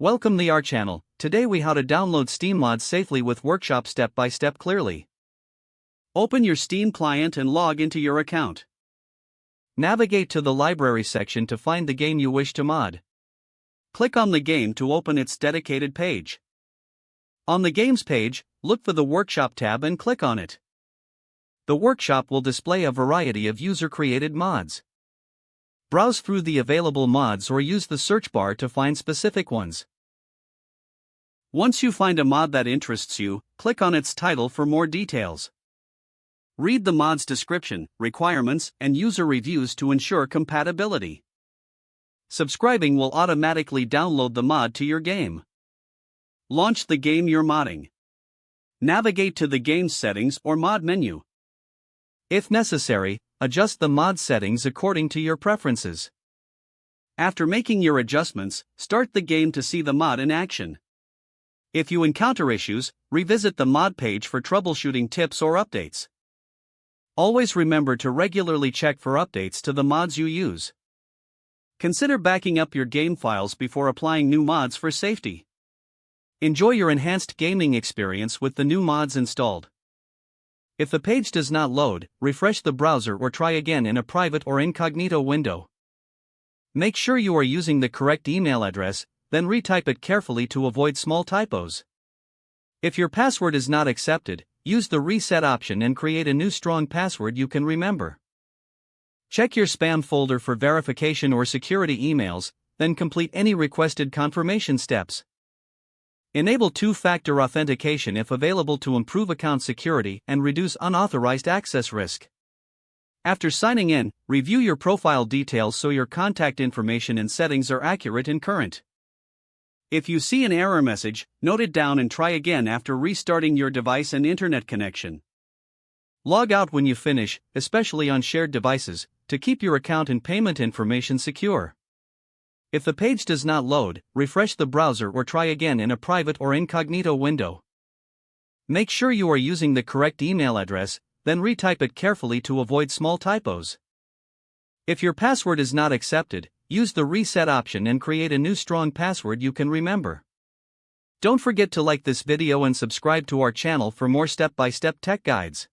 Welcome to our channel. Today we how to download Steam mods safely with Workshop step by step clearly. Open your Steam client and log into your account. Navigate to the library section to find the game you wish to mod. Click on the game to open its dedicated page. On the games page, look for the Workshop tab and click on it. The Workshop will display a variety of user-created mods. Browse through the available mods or use the search bar to find specific ones. Once you find a mod that interests you, click on its title for more details. Read the mod's description, requirements, and user reviews to ensure compatibility. Subscribing will automatically download the mod to your game. Launch the game you're modding. Navigate to the game's settings or mod menu. If necessary, adjust the mod settings according to your preferences. After making your adjustments, start the game to see the mod in action. If you encounter issues, revisit the mod page for troubleshooting tips or updates. Always remember to regularly check for updates to the mods you use. Consider backing up your game files before applying new mods for safety. Enjoy your enhanced gaming experience with the new mods installed. If the page does not load, refresh the browser or try again in a private or incognito window. Make sure you are using the correct email address, then retype it carefully to avoid small typos. If your password is not accepted, use the reset option and create a new strong password you can remember. Check your spam folder for verification or security emails, then complete any requested confirmation steps. Enable two-factor authentication if available to improve account security and reduce unauthorized access risk. After signing in, review your profile details so your contact information and settings are accurate and current. If you see an error message, note it down and try again after restarting your device and internet connection. Log out when you finish, especially on shared devices, to keep your account and payment information secure. If the page does not load, refresh the browser or try again in a private or incognito window. Make sure you are using the correct email address, then retype it carefully to avoid small typos. If your password is not accepted, use the reset option and create a new strong password you can remember. Don't forget to like this video and subscribe to our channel for more step-by-step tech guides.